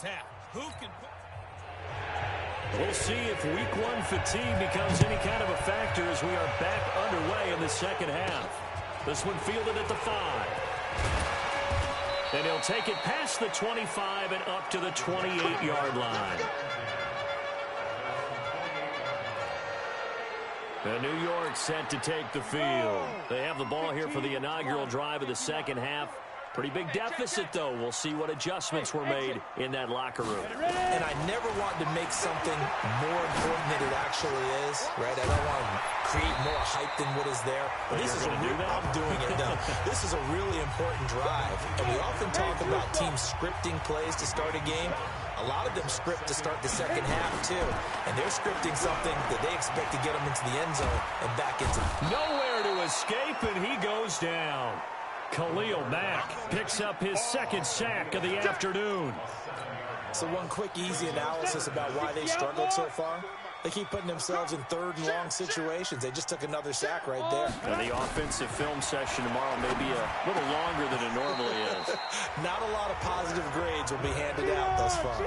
half. Who can... We'll see if week one fatigue becomes any kind of a factor as we are back underway in the second half. This one fielded at the 5. And he'll take it past the 25 and up to the 28-yard line. And New York set to take the field. They have the ball here for the inaugural drive of the second half. Pretty big deficit, though. We'll see what adjustments were made in that locker room. And I never want to make something more important than it actually is, right? I don't want to create more hype than what is there. But this is I'm doing it. No, this is a really important drive. And we often talk about teams scripting plays to start a game. A lot of them script to start the second half, too. And they're scripting something that they expect to get them into the end zone and back into. Nowhere to escape, and he goes down. Khalil Mack picks up his second sack of the afternoon. So one quick, easy analysis about why they struggled so far. They keep putting themselves in third and long situations. They just took another sack right there. Now the offensive film session tomorrow may be a little longer than it normally is. Not a lot of positive grades will be handed out thus far.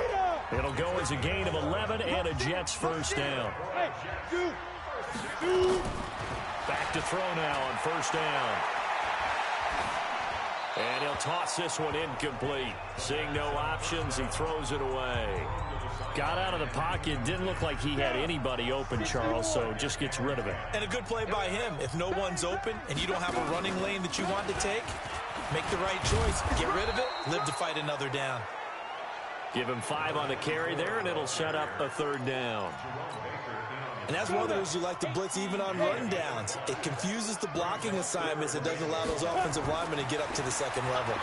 It'll go as a gain of 11 and a Jets first down. Back to throw now on first down. And he'll toss this one incomplete. Seeing no options, he throws it away. Got out of the pocket. Didn't look like he had anybody open, Charles, so just gets rid of it. And a good play by him. If no one's open and you don't have a running lane that you want to take, make the right choice. Get rid of it. Live to fight another down. Give him 5 on the carry there, and it'll set up a third down. And as one of those who like to blitz even on rundowns, it confuses the blocking assignments. It doesn't allow those offensive linemen to get up to the second level.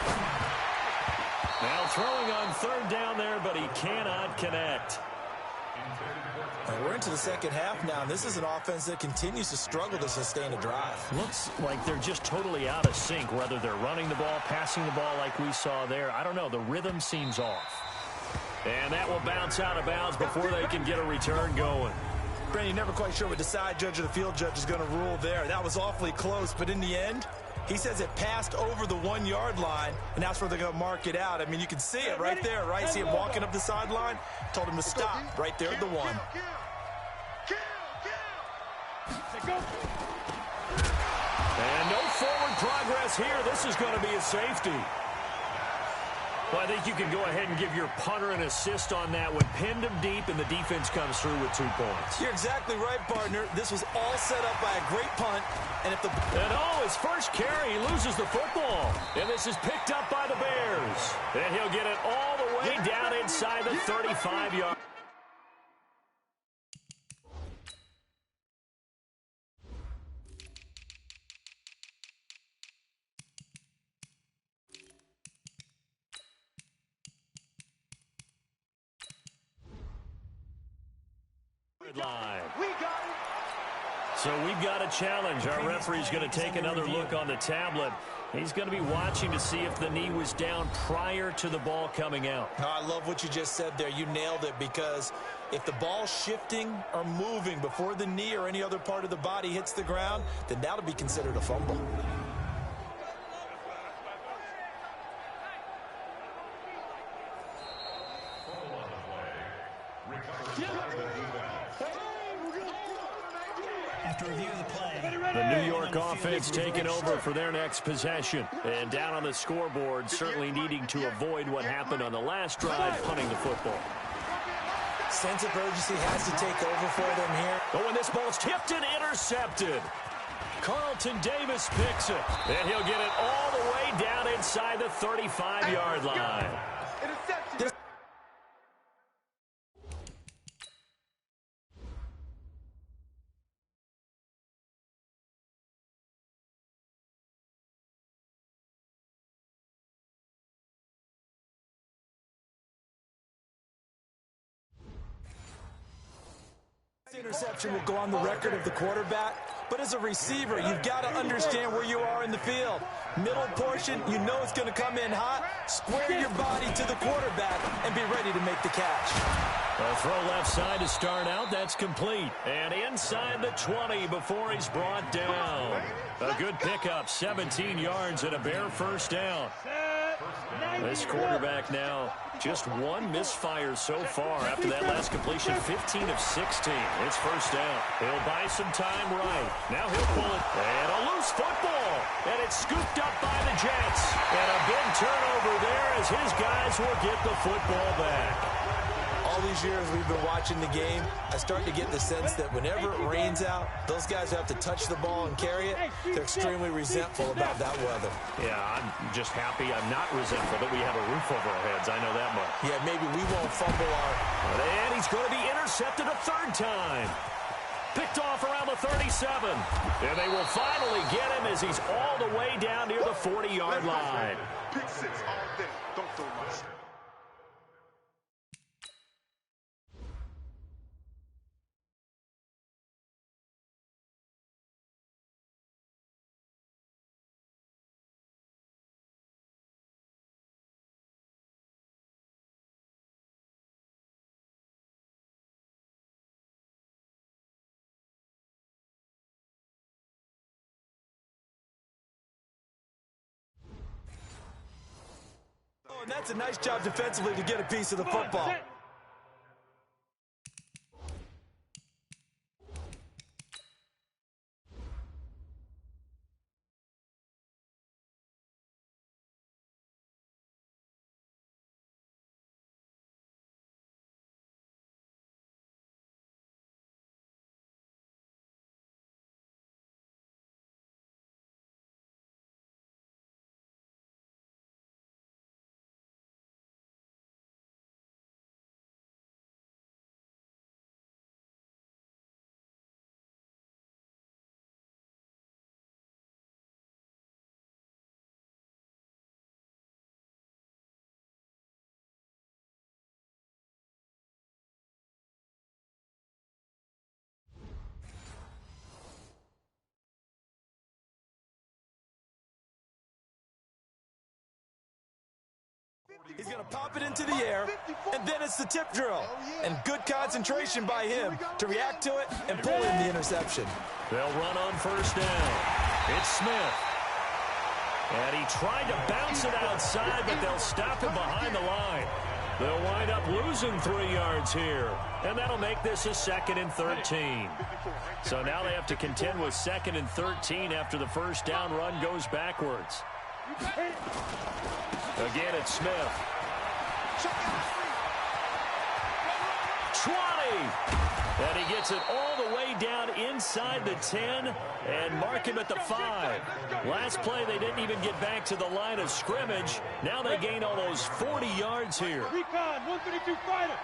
Now throwing on third down there, but he cannot connect. And we're into the second half now, and this is an offense that continues to struggle to sustain a drive. Looks like they're just totally out of sync, whether they're running the ball, passing the ball like we saw there. I don't know. The rhythm seems off. And that will bounce out of bounds before they can get a return going. Brandon, you're never quite sure what the side judge or the field judge is going to rule there. That was awfully close, but in the end, he says it passed over the 1-yard line, and that's where they're going to mark it out. I mean, you can see it right there, right? See him walking up the sideline? Told him to stop right there at the 1. And no forward progress here. This is going to be a safety. Well, I think you can go ahead and give your punter an assist on that one. Pinned him deep, and the defense comes through with 2 points. You're exactly right, partner. This was all set up by a great punt. And his first carry, he loses the football. And this is picked up by the Bears. And he'll get it all the way down inside the 35-yard. Line. So we've got a challenge. Our referee's going to take another look on the tablet. He's going to be watching to see if the knee was down prior to the ball coming out. No, I love what you just said there. You nailed it, because if the ball's shifting or moving before the knee or any other part of the body hits the ground, then that'll be considered a fumble. After review of the play, the New York offense taking over for their next possession. And down on the scoreboard, certainly needing to avoid what happened on the last drive, punting the football. Sense of urgency has to take over for them here. Oh, and this ball's tipped and intercepted. Carlton Davis picks it. And he'll get it all the way down inside the 35-yard line. Interception will go on the record of the quarterback, but as a receiver, you've got to understand where you are in the field. Middle portion, you know it's going to come in hot. Square your body to the quarterback and be ready to make the catch. A throw left side to start out. That's complete. And inside the 20 before he's brought down. A good pickup, 17 yards and a Bear first down. This quarterback now, just one misfire so far after that last completion, 15 of 16. It's first down. He'll buy some time right. Now he'll pull it. And a loose football. And it's scooped up by the Jets. And a big turnover there as his guys will get the football back. All these years we've been watching the game, I start to get the sense that whenever it rains out, those guys who have to touch the ball and carry it, they're extremely resentful about that weather. Yeah, I'm just happy I'm not resentful that we have a roof over our heads. I know that much. Yeah, maybe we won't fumble our... And he's going to be intercepted a third time. Picked off around the 37. And they will finally get him as he's all the way down near the 40-yard line. Pick six all day. Don't throw much. And that's a nice job defensively to get a piece of the football. He's going to pop it into the air, and then it's the tip drill. And good concentration by him to react to it and pull in the interception. They'll run on first down. It's Smith. And he tried to bounce it outside, but they'll stop him behind the line. They'll wind up losing 3 yards here. And that'll make this a 2nd and 13. So now they have to contend with 2nd and 13 after the first down run goes backwards. Again, it's Smith. 20. And he gets it all the way down inside the 10 and mark him at the 5. Last play, they didn't even get back to the line of scrimmage. Now they gain almost 40 yards here. Recon, 132 fighter.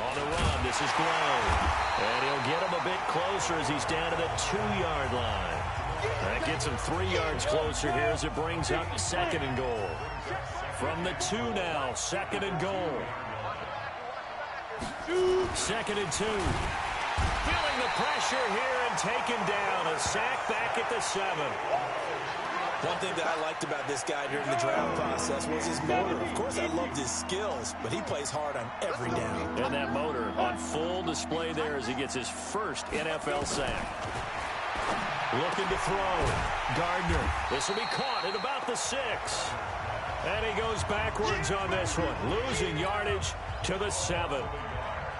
On the run, this is Glow. And he'll get him a bit closer as he's down to the 2-yard line. That gets him 3 yards closer here as it brings up 2nd and goal. From the 2 now, 2nd and goal. 2nd and 2. Feeling the pressure here and taken down. A sack back at the 7. One thing that I liked about this guy during the draft process was his motor. Of course, I loved his skills, but he plays hard on every down. And that motor on full display there as he gets his first NFL sack. Looking to throw. Gardner. This will be caught at about the 6. And he goes backwards on this one. Losing yardage to the 7.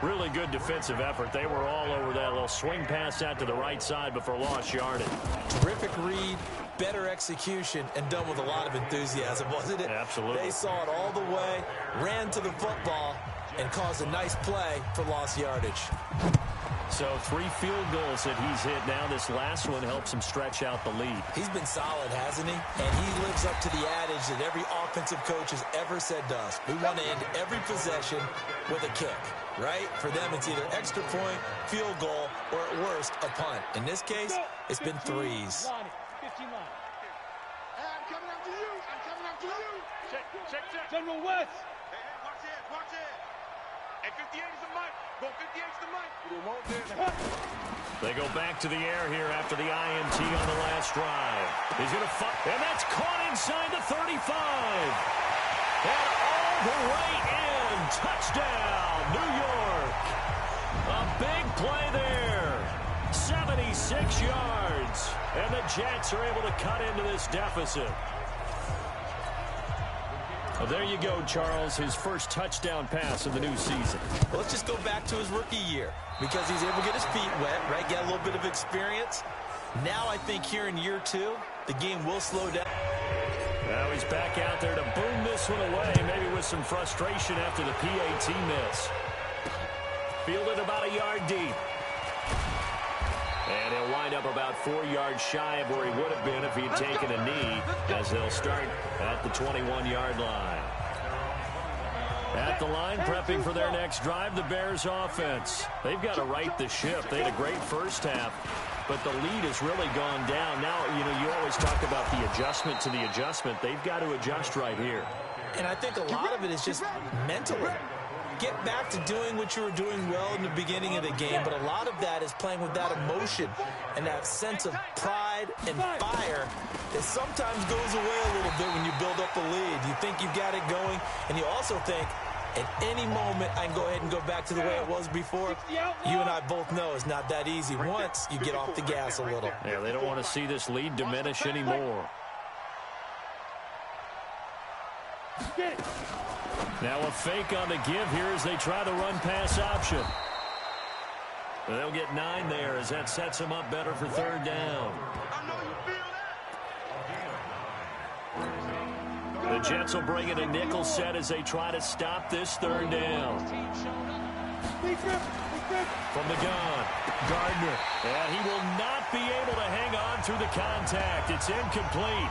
Really good defensive effort. They were all over that little swing pass out to the right side before lost yardage. Terrific read, better execution, and done with a lot of enthusiasm, wasn't it? Absolutely. They saw it all the way, ran to the football, and caused a nice play for lost yardage. So 3 field goals that he's hit now. This last one helps him stretch out the lead. He's been solid, hasn't he? And he lives up to the adage that every offensive coach has ever said to us. We want to end every possession with a kick, right? For them, it's either extra point, field goal, or at worst, a punt. In this case, it's been 3s. I'm coming after you. I'm coming after you. Check. General West. Hey, watch it. Watch it. Hey, 58 is the mic. Go 58 is the mic. You won't do that. They go back to the air here after the INT on the last drive. He's going to fight, and that's caught inside the 35. And all the way in. Touchdown, New York. A big play there. 77 36 yards. And the Jets are able to cut into this deficit. Well, there you go, Charles, his first touchdown pass of the new season. Well, let's just go back to his rookie year because he's able to get his feet wet, right? Get a little bit of experience. Now I think here in year 2, the game will slow down. Now he's back out there to boom this one away, maybe with some frustration after the PAT miss. Fielded about a yard deep. And he'll wind up about 4 yards shy of where he would have been if he had taken a knee, as they'll start at the 21-yard line. At the line, prepping for their next drive, the Bears offense. They've got to right the ship. They had a great first half, but the lead has really gone down. Now, you always talk about the adjustment to the adjustment. They've got to adjust right here. And I think a lot of it is just mentally. Get back to doing what you were doing well in the beginning of the game, but a lot of that is playing with that emotion and that sense of pride and fire that sometimes goes away a little bit when you build up a lead. You think you've got it going, and you also think, at any moment, I can go ahead and go back to the way it was before. You and I both know it's not that easy once you get off the gas a little. Yeah, they don't want to see this lead diminish anymore. Now a fake on the give here as they try the run-pass option. They'll get 9 there as that sets them up better for third down. The Jets will bring in a nickel set as they try to stop this third down. From the gun, Gardner. And he will not be able to hang on through the contact. It's incomplete.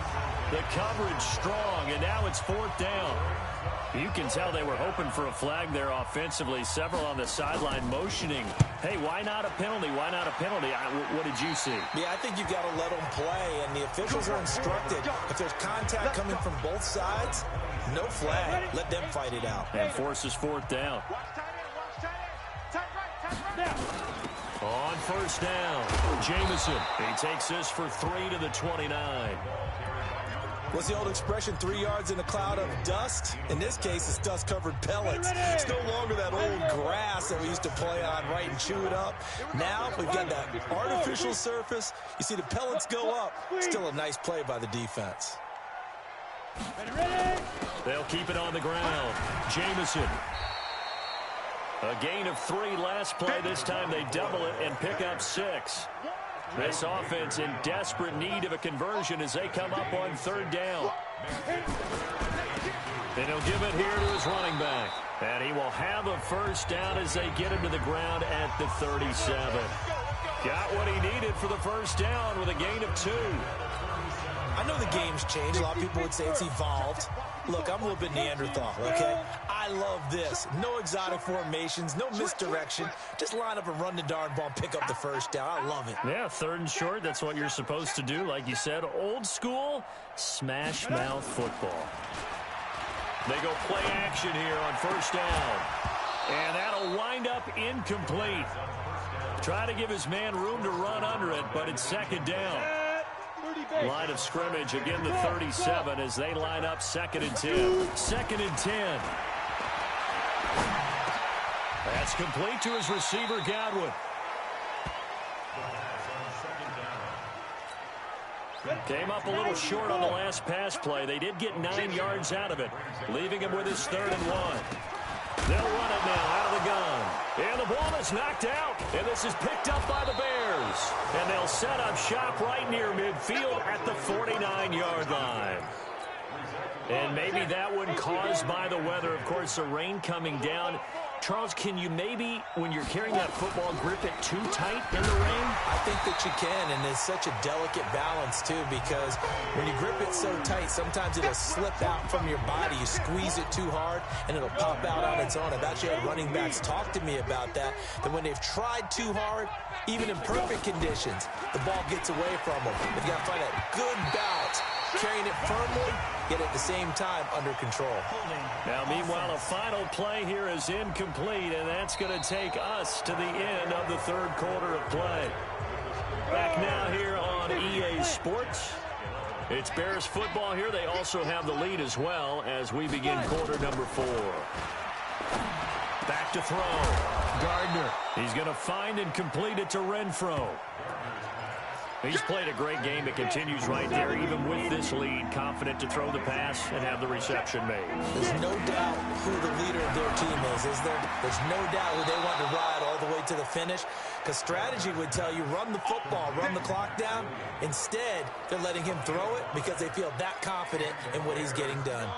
The coverage strong, and now it's 4th down. You can tell they were hoping for a flag there offensively. Several on the sideline motioning. Hey, why not a penalty? Why not a penalty? What did you see? Yeah, I think you've got to let them play, and the officials are instructed. If there's contact coming from both sides, no flag. Let them fight it out. And forces 4th down. On 1st down, Jamison. He takes this for 3 to the 29. What's the old expression, 3 yards in a cloud of dust? In this case, it's dust-covered pellets. It's no longer that old grass that we used to play on, right, and chew it up. Now we've got that artificial surface. You see the pellets go up. Still a nice play by the defense. They'll keep it on the ground. Jamison. A gain of 3 last play. This time they double it and pick up 6. This offense in desperate need of a conversion as they come up on 3rd down. And he'll give it here to his running back. And he will have a 1st down as they get him to the ground at the 37. Got what he needed for the 1st down with a gain of 2. I know the game's changed. A lot of people would say it's evolved. Look, I'm a little bit Neanderthal, okay? I love this. No exotic formations, no misdirection. Just line up and run the darn ball and pick up the 1st down. I love it. Yeah, 3rd and short, that's what you're supposed to do. Like you said, old school, smash mouth football. They go play action here on 1st down. And that'll wind up incomplete. Try to give his man room to run under it, but it's 2nd down. Line of scrimmage, again the 37 as they line up 2nd and 10. 2nd and 10. That's complete to his receiver, Godwin. Came up a little short on the last pass play. They did get 9 yards out of it, leaving him with his 3rd and 1. They'll run it now out of the gun. And the ball is knocked out. And this is picked up by the Bears. And they'll set up shop right near midfield at the 49-yard line. And maybe that one caused by the weather. Of course, the rain coming down. Charles, can you maybe, when you're carrying that football, grip it too tight in the rain? I think that you can, and it's such a delicate balance, too, because when you grip it so tight, sometimes it'll slip out from your body. You squeeze it too hard, and it'll pop out on its own. I've actually had running backs talk to me about that when they've tried too hard, even in perfect conditions, the ball gets away from them. They've got to find that good balance, carrying it firmly, yet at the same time under control. Now, meanwhile, a final play here is incomplete, and that's going to take us to the end of the 3rd quarter of play. Back now here on EA Sports. It's Bears football here. They also have the lead as well as we begin quarter number 4. Back to throw. Gardner. He's going to find and complete it to Renfro. He's played a great game. It continues right there, even with this lead. Confident to throw the pass and have the reception made. There's no doubt who the leader of their team is there? There's no doubt who they want to ride all the way to the finish. Because strategy would tell you, run the football, run the clock down. Instead, they're letting him throw it because they feel that confident in what he's getting done.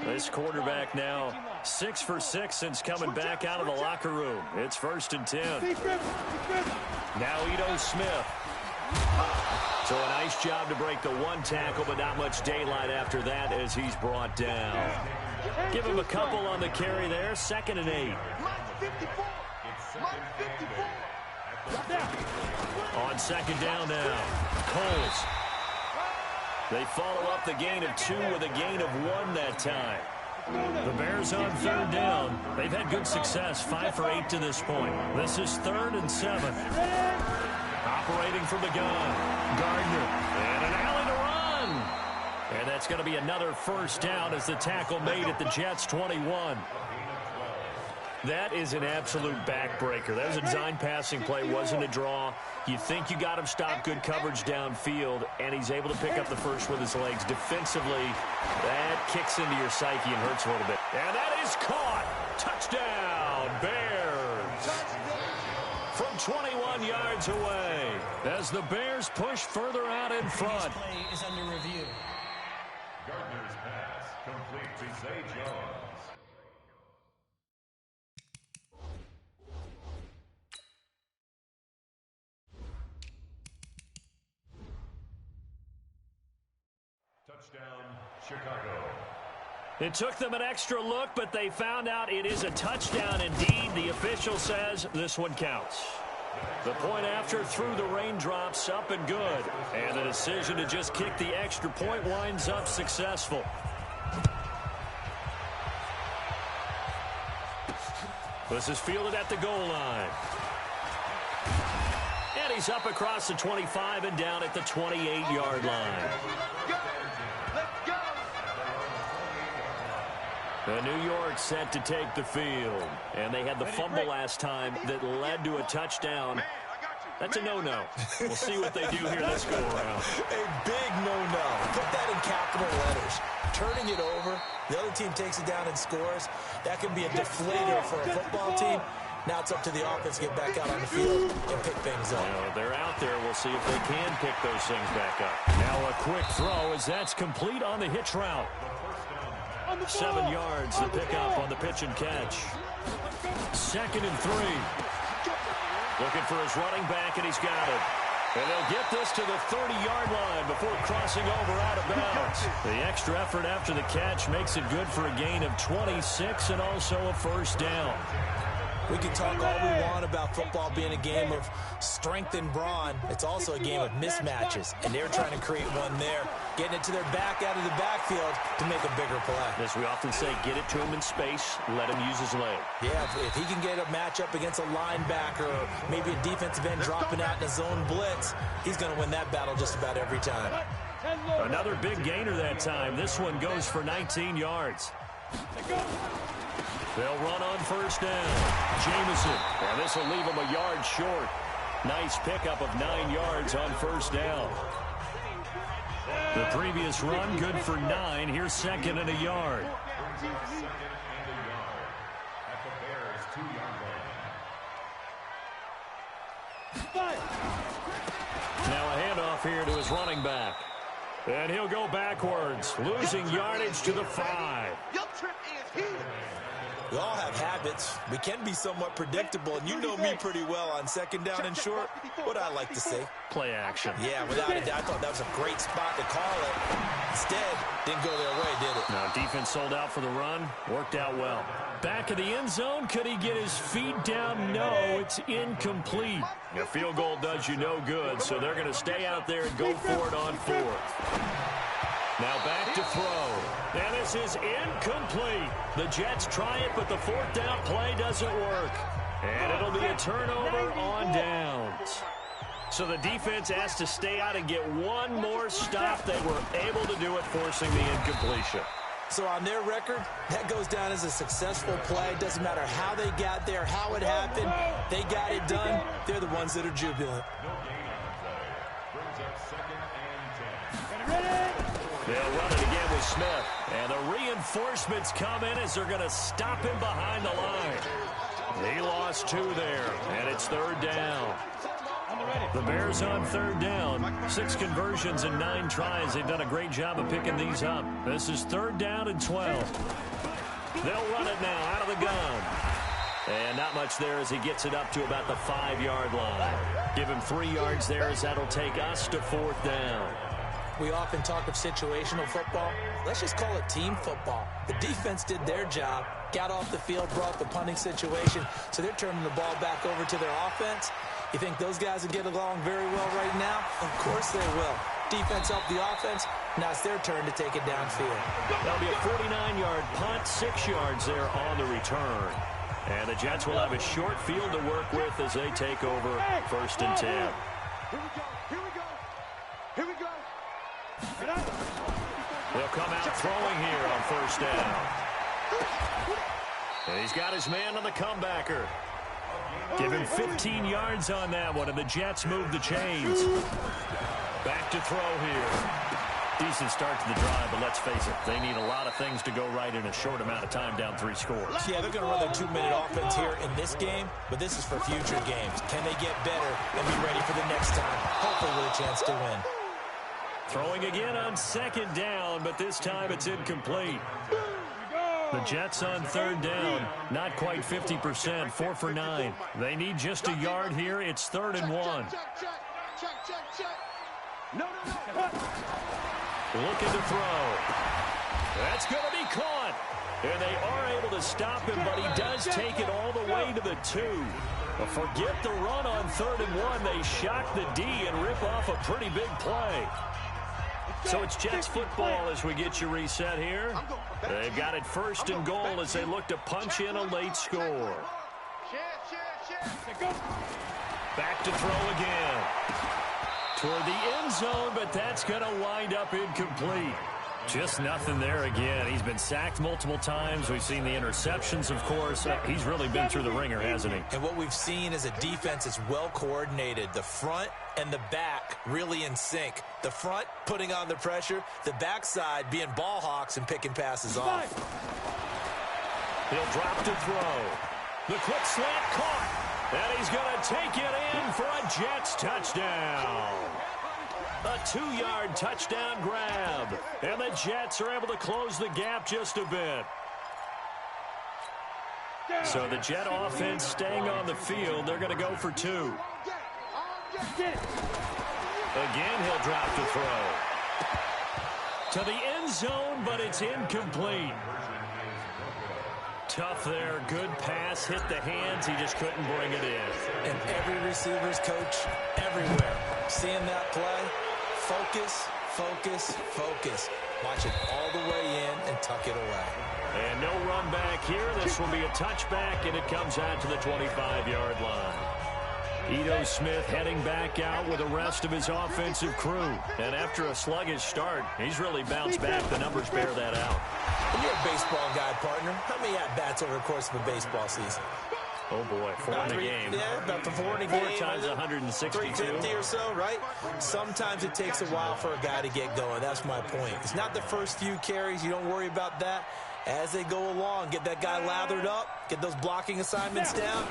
This quarterback now 6 for 6 since coming back out of the locker room. It's 1st and 10. Now Ito Smith. So a nice job to break the one tackle, but not much daylight after that as he's brought down. Give him a couple on the carry there. 2nd and 8. On 2nd down now. Coles. They follow up the gain of 2 with a gain of 1 that time. The Bears on 3rd down. They've had good success, 5 for 8 to this point. This is 3rd and 7. Operating from the gun. Gardner. And an alley to run. And that's going to be another 1st down as the tackle made at the Jets' 21. That is an absolute backbreaker. That was a design passing play, wasn't a draw. You think you got him stopped, good coverage downfield, and he's able to pick up the first with his legs. Defensively, that kicks into your psyche and hurts a little bit. And that is caught. Touchdown, Bears. From 21 yards away as the Bears push further out in front. This play is under review. Gardner's pass complete to Zay Jones. Touchdown, Chicago. It took them an extra look, but they found out it is a touchdown indeed. The official says this one counts. The point after through the raindrops, up and good. And the decision to just kick the extra point winds up successful. This is fielded at the goal line. And he's up across the 25 and down at the 28-yard line. The New York set to take the field. And they had the fumble last time that led to a touchdown. That's a no-no. We'll see what they do here this go-around. A big no-no. Put that in capital letters. Turning it over, the other team takes it down and scores. That can be a deflator for a football team. Now it's up to the offense to get back out on the field and pick things up. Well, they're out there. We'll see if they can pick those things back up. Now a quick throw as that's complete on the hitch route. 7 yards to pick up on the pitch and catch. 2nd and 3. Looking for his running back, and he's got it. And they'll get this to the 30-yard line before crossing over out of bounds. The extra effort after the catch makes it good for a gain of 26 and also a 1st down. We can talk all we want about football being a game of strength and brawn. It's also a game of mismatches, and they're trying to create one there, getting it to their back out of the backfield to make a bigger play. As we often say, get it to him in space, let him use his leg. Yeah, if he can get a matchup against a linebacker or maybe a defensive end dropping out in a zone blitz, he's going to win that battle just about every time. Another big gainer that time. This one goes for 19 yards. They'll run on 1st down. Jamison. And this will leave him a yard short. Nice pickup of 9 yards on 1st down. The previous run good for 9. Here's 2nd and a yard. At the Bears' 2-yard line. Now a handoff here to his running back. And he'll go backwards, losing yardage to the 5. Your trip is here. We all have habits. We can be somewhat predictable, and you know me pretty well on 2nd down and short. What I like to say. Play action. Yeah, without a doubt. I thought that was a great spot to call it. Instead, didn't go their way, did it? Now, defense sold out for the run. Worked out well. Back of the end zone. Could he get his feet down? No, it's incomplete. A field goal does you no good, so they're going to stay out there and go for it on 4th. Now back to throw. And this is incomplete. The Jets try it, but the 4th down play doesn't work. And it'll be a turnover on downs. So the defense has to stay out and get one more stop. They were able to do it, forcing the incompletion. So on their record, that goes down as a successful play. Doesn't matter how they got there, how it happened. They got it done. They're the ones that are jubilant. They'll run it again with Smith. And the reinforcements come in as they're going to stop him behind the line. He lost 2 there, and it's 3rd down. The Bears on 3rd down. 6 conversions and 9 tries. They've done a great job of picking these up. This is 3rd down and 12. They'll run it now out of the gun. And not much there as he gets it up to about the 5-yard line. Give him 3 yards there as that'll take us to 4th down. We often talk of situational football. Let's just call it team football. The defense did their job, got off the field, brought the punting situation, so they're turning the ball back over to their offense. You think those guys will get along very well right now? Of course they will. Defense helped the offense. Now it's their turn to take it downfield. That'll be a 49-yard punt, 6 yards there on the return. And the Jets will have a short field to work with as they take over 1st and 10. Here we go. Here we go. Here we go. They'll come out throwing here on 1st down. And he's got his man on the comebacker. Give him 15 yards on that one, and the Jets move the chains. Back to throw here. Decent start to the drive, but let's face it, they need a lot of things to go right in a short amount of time down 3 scores. Yeah, they're going to run their 2-minute offense here in this game, but this is for future games. Can they get better and be ready for the next time? Hopefully with a chance to win. Throwing again on 2nd down, but this time it's incomplete. The Jets on 3rd down, not quite 50%, 4 for 9. They need just a yard here. It's 3rd and 1. Looking to throw. That's going to be caught. And they are able to stop him, but he does take it all the way to the 2. But forget the run on 3rd and 1. They shock the D and rip off a pretty big play. So it's Jets football as we get you reset here. They've got it 1st and goal as they look to punch in a late score. Back to throw again. Toward the end zone, but that's going to wind up incomplete. Just nothing there again. He's been sacked multiple times. We've seen the interceptions, of course. He's really been through the ringer, hasn't he? And what we've seen is a defense that's well coordinated. The front and the back really in sync. The front putting on the pressure. The backside being ball hawks and picking passes off. He'll drop to throw. The quick slant caught. And he's going to take it in for a Jets touchdown. A 2-yard touchdown grab. And the Jets are able to close the gap just a bit. So the Jet offense staying on the field. They're going to go for 2. Again, he'll drop to throw. To the end zone, but it's incomplete. Tough there. Good pass. Hit the hands. He just couldn't bring it in. And every receiver's coach everywhere. Seeing that play, focus, focus, focus. Watch it all the way in and tuck it away. And no run back here. This will be a touchback, and it comes out to the 25-yard line. Ito Smith heading back out with the rest of his offensive crew. And after a sluggish start, he's really bounced back. The numbers bear that out. When you're a baseball guy, partner, how many at-bats over the course of a baseball season? Oh, boy, 4 in a game. Yeah, about the 4 in a 4 game. times 162. 350 or so, right? Sometimes it takes a while for a guy to get going. That's my point. It's not the first few carries. You don't worry about that. As they go along, get that guy lathered up, get those blocking assignments down.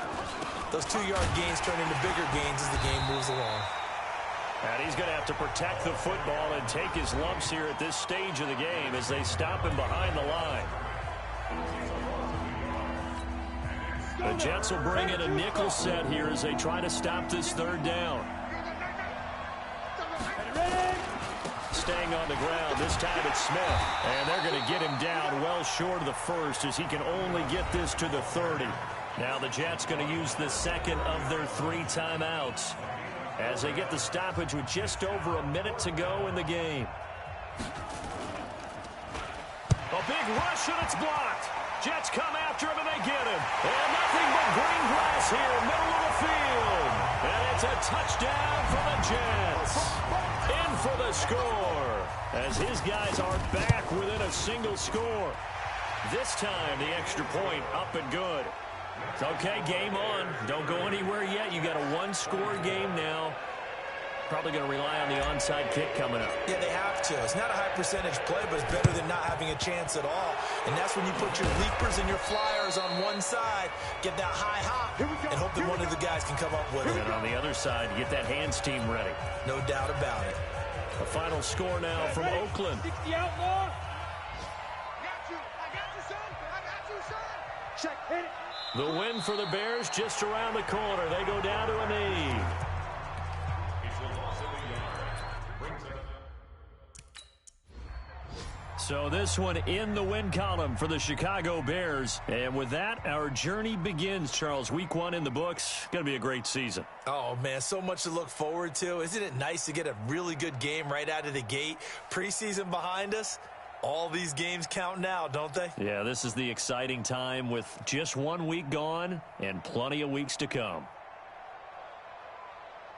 Those 2-yard gains turn into bigger gains as the game moves along. And he's going to have to protect the football and take his lumps here at this stage of the game as they stop him behind the line. The Jets will bring in a nickel set here as they try to stop this 3rd down. Staying on the ground. This time it's Smith. And they're going to get him down well short of the 1st as he can only get this to the 30. Now the Jets going to use the 2nd of their 3 timeouts as they get the stoppage with just over a minute to go in the game. A big rush and it's blocked. Jets come after him and they get him. And nothing but green grass here, middle of the field. And it's a touchdown for the Jets. In for the score as his guys are back within a single score. This time the extra point up and good. It's okay, game on. Don't go anywhere yet. You got a 1-score game now. Probably going to rely on the onside kick coming up. Yeah, they have to. It's not a high percentage play, but it's better than not having a chance at all. And that's when you put your leapers and your flyers on one side, get that high hop, and hope that one of the guys can come up with it. And on the other side, you get that hands team ready. No doubt about it. The final score now from Oakland. 60 outlaw. I got you, son. Check, hit it. The win for the Bears just around the corner. They go down to a knee. So this one in the win column for the Chicago Bears. And with that, our journey begins, Charles. Week 1 in the books. Going to be a great season. Oh, man, so much to look forward to. Isn't it nice to get a really good game right out of the gate? Preseason behind us. All these games count now, don't they? Yeah, this is the exciting time with just 1 week gone and plenty of weeks to come.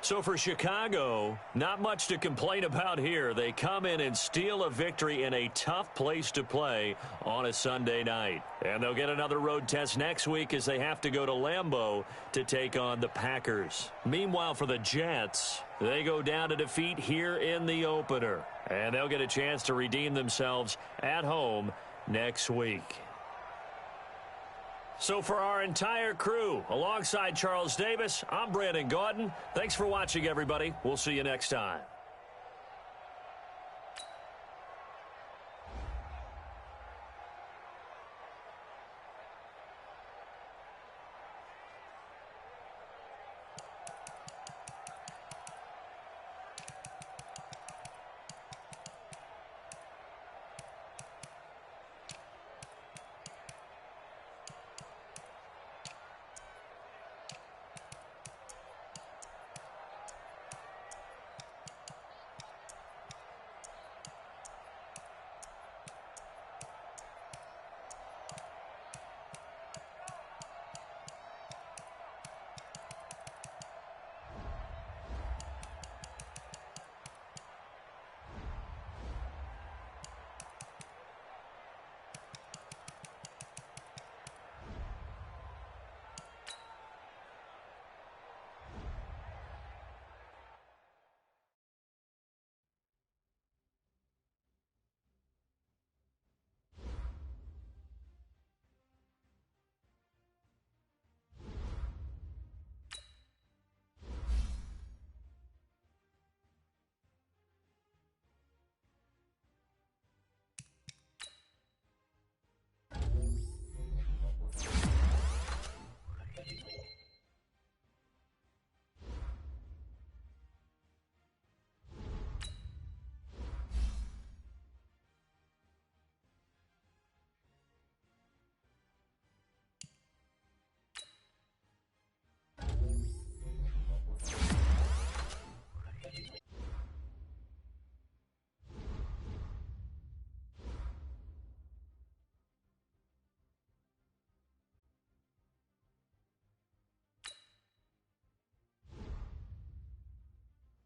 So for Chicago, not much to complain about here. They come in and steal a victory in a tough place to play on a Sunday night. And they'll get another road test next week as they have to go to Lambeau to take on the Packers. Meanwhile, for the Jets, they go down to defeat here in the opener. And they'll get a chance to redeem themselves at home next week. So for our entire crew, alongside Charles Davis, I'm Brandon Gaudin. Thanks for watching, everybody. We'll see you next time.